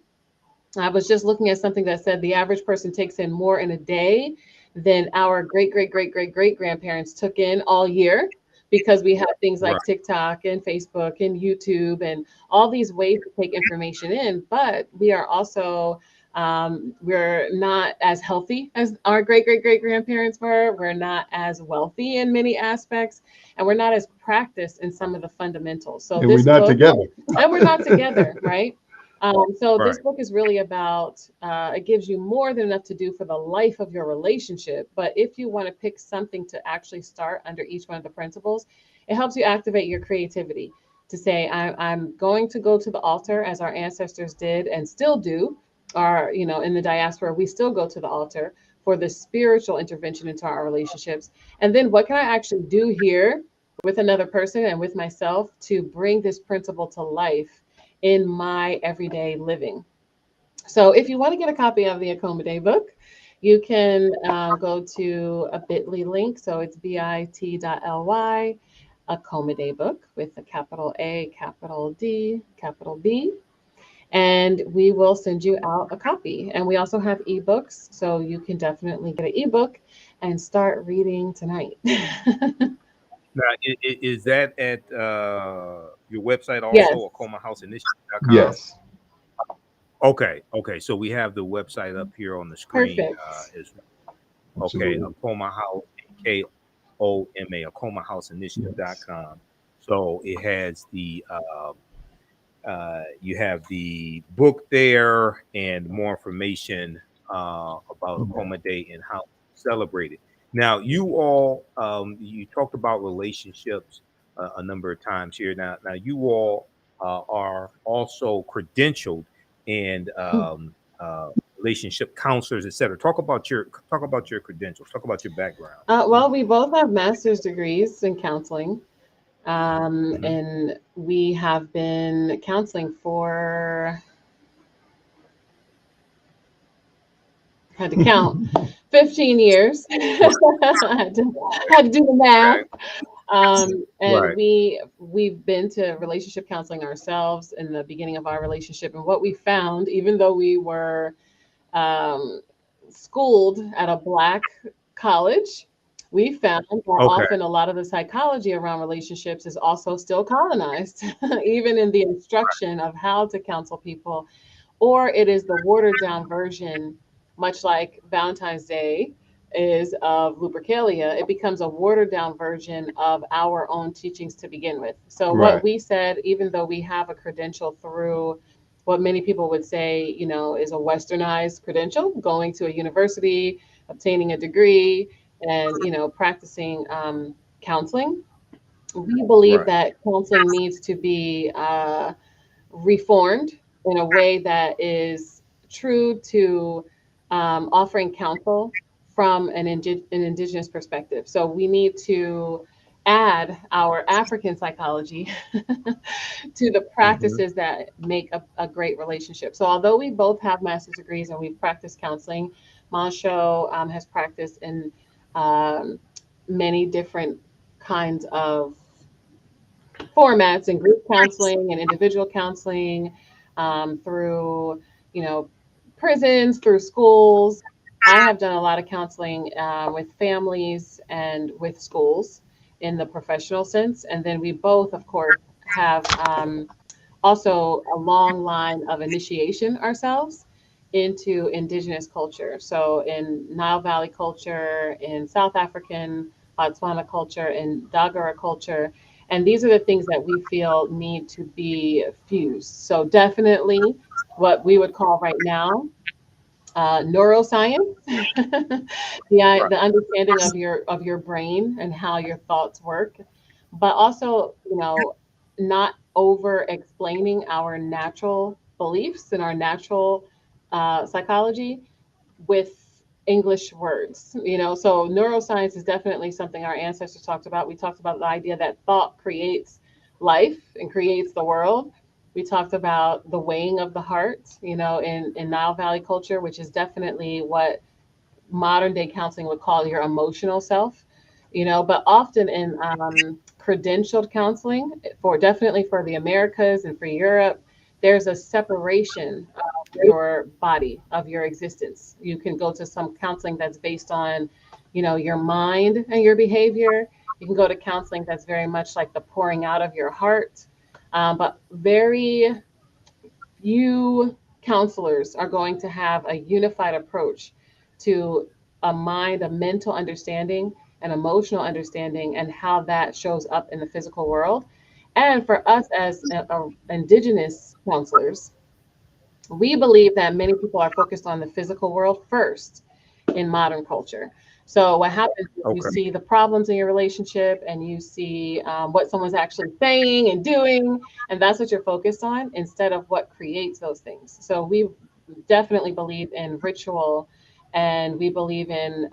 I was just looking at something that said the average person takes in more in a day than our great grandparents took in all year, because we have things Right. like TikTok and Facebook and YouTube and all these ways to take information in. But we are also, we're not as healthy as our great grandparents were. We're not as wealthy in many aspects, and we're not as practiced in some of the fundamentals. So And we're this not book, together. and we're not together, right? So this Right. book is really about, it gives you more than enough to do for the life of your relationship. But if you want to pick something to actually start under each one of the principles, it helps you activate your creativity to say, I'm going to go to the altar as our ancestors did and still do. Our, in the diaspora, we still go to the altar for the spiritual intervention into our relationships. And then what can I actually do here with another person and with myself to bring this principle to life in my everyday living? So if you want to get a copy of the Akoma Day book, you can go to a bit.ly link. So it's bit.ly, Akoma Day book with a capital A, capital D, capital B. And we will send you out a copy. And we also have ebooks. So you can definitely get an ebook and start reading tonight. Now, is that at your website Yes, also, AkomaHouseInitiative.com? Yes. Okay, okay. So we have the website up here on the screen perfect. as well. Okay, Absolutely. Akoma House, Akoma, AkomaHouseInitiative.com. So it has the you have the book there and more information about Akoma Day and how to celebrate it. Now, you all, you talked about relationships a number of times here. Now you all are also credentialed and relationship counselors, etc. Talk about your credentials. Talk about your background. Well, we both have master's degrees in counseling. Hmm. And we have been counseling for, had to count, 15 years. I had to do the math. Okay. And Right. we've been to relationship counseling ourselves in the beginning of our relationship. And what we found, even though we were um, schooled at a Black college, we found that Okay. often a lot of the psychology around relationships is also still colonized, even in the instruction of how to counsel people, or it is the watered down version, much like Valentine's Day is of Lupercalia. It becomes a watered down version of our own teachings to begin with. So what Right. we said, even though we have a credential through what many people would say, is a westernized credential, going to a university, obtaining a degree, and practicing counseling. We believe Right. that counseling needs to be reformed in a way that is true to offering counsel from an indigenous perspective. So we need to add our African psychology to the Hmm. practices that make a great relationship. So although we both have master's degrees and we've practiced counseling, Montsho has practiced in um, many different kinds of formats and group counseling and individual counseling, through, you know, prisons, through schools. I have done a lot of counseling with families and with schools in the professional sense. And then we both, of course, have also a long line of initiation ourselves into indigenous culture. So in Nile Valley culture, in South African, Botswana culture, in Dagara culture. And these are the things that we feel need to be fused. So definitely what we would call right now neuroscience, the understanding of your brain and how your thoughts work, but also not over explaining our natural beliefs and our natural psychology with English words. So neuroscience is definitely something our ancestors talked about. We talked about the idea that thought creates life and creates the world. We talked about the weighing of the heart, in Nile Valley culture, which is definitely what modern day counseling would call your emotional self, but often in credentialed counseling, for definitely for the Americas and for Europe, there's a separation of your body, of your existence. You can go to some counseling that's based on, your mind and your behavior. You can go to counseling that's very much like the pouring out of your heart. But very few counselors are going to have a unified approach to a mind, a mental understanding, an emotional understanding, and how that shows up in the physical world. And for us as indigenous counselors, we believe that many people are focused on the physical world first in modern culture. So what happens is you Okay. see the problems in your relationship, and you see what someone's actually saying and doing, and that's what you're focused on instead of what creates those things. So we definitely believe in ritual, and we believe in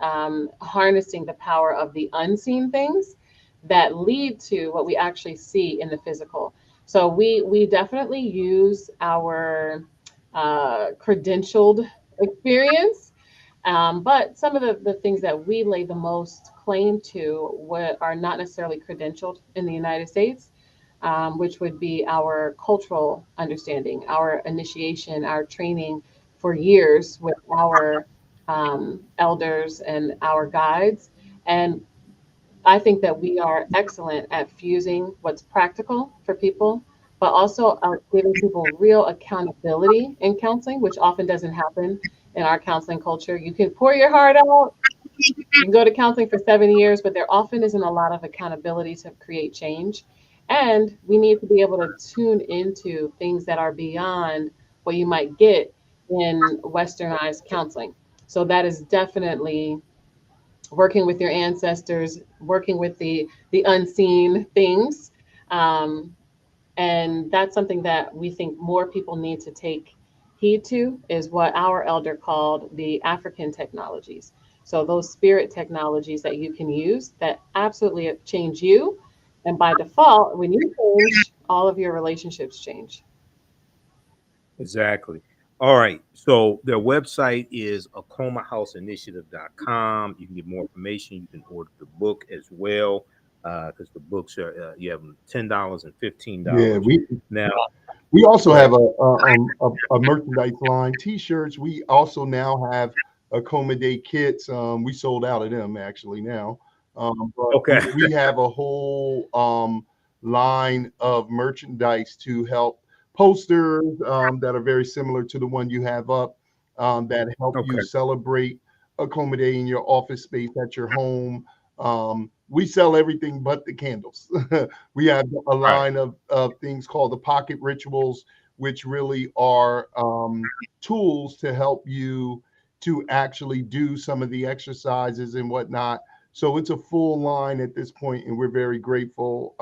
harnessing the power of the unseen things that lead to what we actually see in the physical. So we definitely use our credentialed experience. But some of the things that we lay the most claim to what are not necessarily credentialed in the United States, which would be our cultural understanding, our initiation, our training for years with our elders and our guides. And I think that we are excellent at fusing what's practical for people, but also giving people real accountability in counseling, which often doesn't happen in our counseling culture. You can pour your heart out, you can go to counseling for 7 years, but there often isn't a lot of accountability to create change. And we need to be able to tune into things that are beyond what you might get in westernized counseling. So that is definitely working with your ancestors, working with the unseen things, um, and that's something that we think more people need to take heed to. Is what our elder called the African technologies. So those spirit technologies that you can use that absolutely change you, and by default, when you change, all of your relationships change. Exactly. All right. So their website is akomahouseinitiative.com. You can get more information. You can order the book as well, because the books are you have them $10 and Yeah, $15. Now, we also go have ahead. a merchandise line, T-shirts. We also now have Akoma Day kits. We sold out of them actually now, but Okay. we have a whole line of merchandise to help posters that are very similar to the one you have up, that help you Okay. celebrate Akoma Day in your office space at your home. We sell everything but the candles. We have a Right. line of things called the pocket rituals, which really are tools to help you to actually do some of the exercises and whatnot. So it's a full line at this point, and we're very grateful.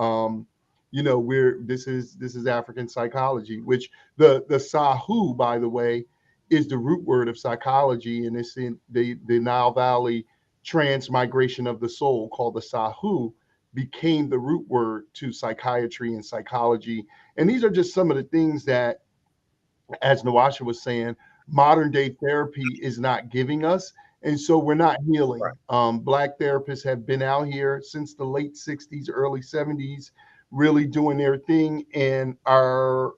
We're this is African psychology, which the Sahu, by the way, is the root word of psychology, and it's in the Nile Valley transmigration of the soul called the Sahu became the root word to psychiatry and psychology. And these are just some of the things that, as Nwasha was saying, modern day therapy is not giving us. And so we're not Right. healing. Black therapists have been out here since the late 60s, early 70s, really doing their thing. And our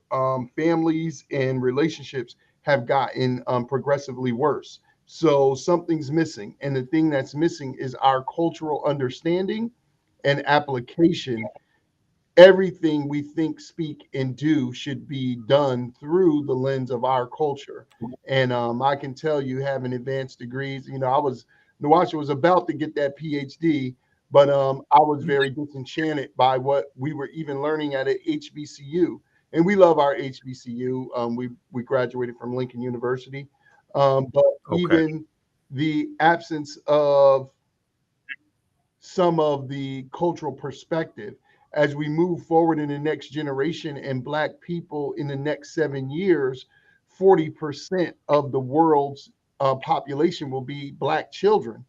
families and relationships have gotten progressively worse. So something's missing. And the thing that's missing is our cultural understanding and application. Everything we think, speak, and do should be done through the lens of our culture. And I can tell you, having advanced degrees, Nawasha was about to get that PhD, but I was very disenchanted by what we were even learning at a HBCU. And we love our HBCU. We graduated from Lincoln University, but Okay. even the absence of some of the cultural perspective as we move forward in the next generation and black people in the next 7 years. 40% of the world's population will be black children.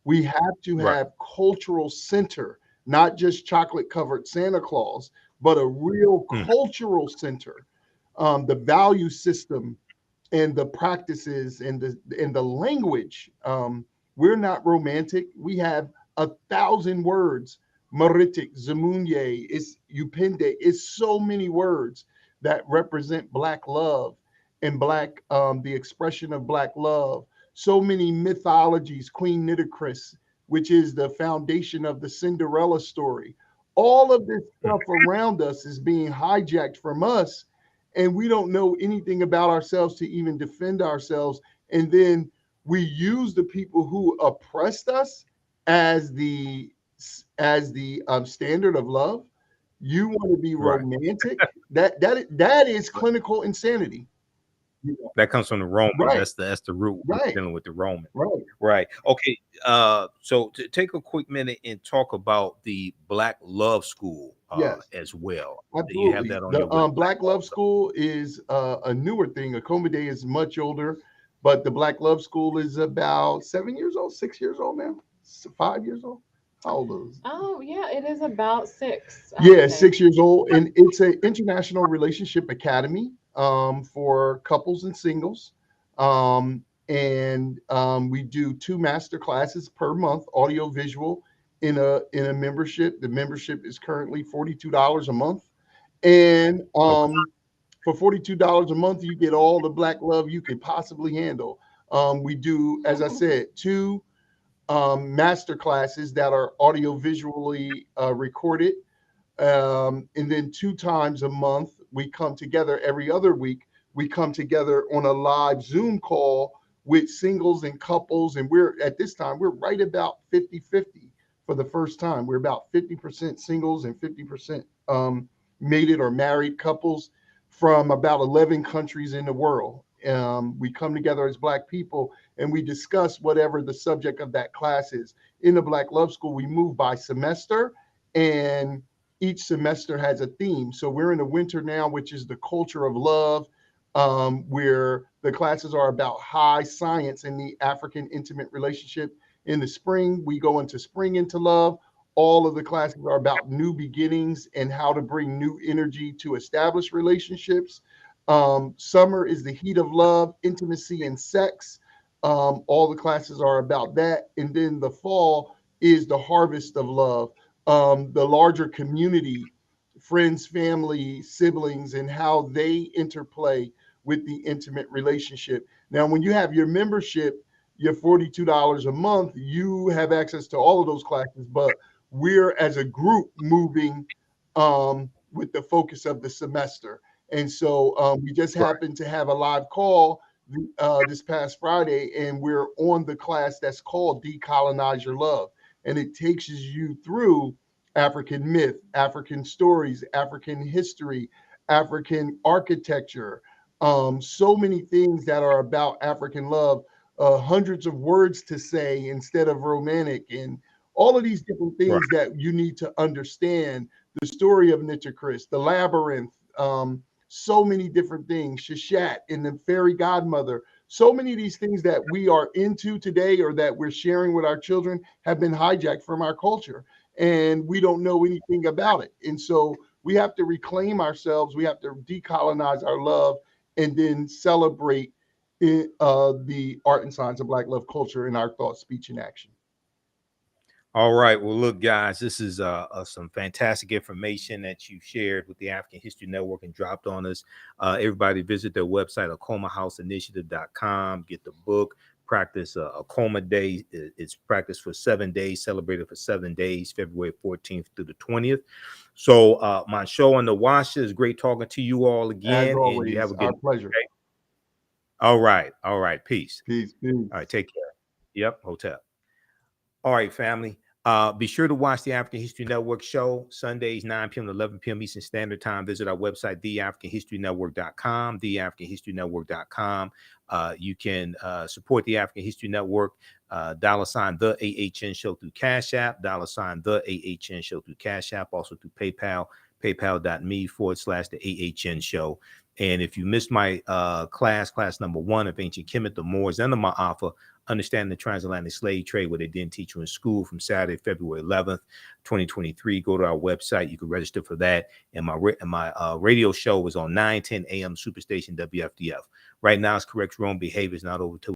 We have to Right. have cultural center, not just chocolate covered Santa Claus, but a real Mm. cultural center the value system and the practices and the language. We're not romantic. We have 1,000 words. Maritic, Zamunye, it's Upende. It's so many words that represent Black love and Black, the expression of Black love. So many mythologies, Queen Nitocris, which is the foundation of the Cinderella story. All of this stuff around us is being hijacked from us, and we don't know anything about ourselves to even defend ourselves. And then we use the people who oppressed us as the standard of love. You want to be Right. romantic? That is clinical insanity. That comes from the Romans. Right. That's the root. We're Right. dealing with the Romans. Right. Right. Okay. So to take a quick minute and talk about the Black Love School Yes. as well. Absolutely. You have that on your The Black Love School is a newer thing. Akoma Day is much older, but the Black Love School is about 7 years old, 6 years old now, 5 years old. How old is it? Oh, yeah, it is about 6. I Yeah, would say. 6 years old, and it's an international relationship academy for couples and singles. And we do 2 master classes per month, audio visual, in a membership. The membership is currently $42 a month, and for $42 a month, you get all the Black love you could possibly handle. We do, as I said, 2 master classes that are audio visually recorded, and then 2 times a month we come together. Every other week we come together on a live Zoom call with singles and couples, and we're at this time we're right about 50-50 for the first time. We're about 50% singles and 50% mated or married couples from about 11 countries in the world. We come together as Black people and we discuss whatever the subject of that class is. In the Black Love School, we move by semester, and each semester has a theme. So we're in the winter now, which is the culture of love, where the classes are about high science in the African intimate relationship. In the spring, we go into spring into love. All of the classes are about new beginnings and how to bring new energy to establish relationships. Summer is the heat of love, intimacy, and sex. All the classes are about that. And then the fall is the harvest of love, the larger community, friends, family, siblings, and how they interplay with the intimate relationship. Now, when you have your membership, your $42 a month, you have access to all of those classes, but we're as a group moving with the focus of the semester. And so we just happened to have a live call this past Friday, and we're on the class that's called Decolonize Your Love. And it takes you through African myth, African stories, African history, African architecture, so many things that are about African love, hundreds of words to say instead of romantic, and all of these different Right. things that you need to understand. The story of Nitocris, the labyrinth, so many different things, Shashat and the fairy godmother. So many of these things that we are into today or that we're sharing with our children have been hijacked from our culture, and we don't know anything about it. And so we have to reclaim ourselves. We have to decolonize our love and then celebrate the art and science of Black love culture in our thought, speech, and action. All right. Well, look, guys, this is some fantastic information that you shared with the African History Network and dropped on us. Everybody visit their website, AkomaHouseInitiative.com. Get the book, practice Akoma Day. It's practiced for 7 days, celebrated for 7 days, February 14th through the 20th. So Montsho and Nwasha, is great talking to you all again. As always, and you have a our good pleasure. day. All right. All right. Peace. Peace. Peace. All right. Take care. Yep. Hotel. All right, family. Be sure to watch the African History Network show Sundays, 9 p.m. to 11 p.m. Eastern Standard Time. Visit our website, TheAFricanHistoryNetwork.com, TheAfricanHistoryNetwork.com. You can support the African History Network, $ the AHN show through Cash App, $ the AHN show through Cash App, also through PayPal, paypal.me/the AHN show. And if you missed my class number 1 of Ancient Kemet, the Moors and the Ma'afa, Understanding the Transatlantic Slave Trade, what they didn't teach you in school, from Saturday, February 11th, 2023. Go to our website. You can register for that. And my radio show is on 9:10 a.m. Superstation WFDF. Right now, it's correct wrong behavior is not over till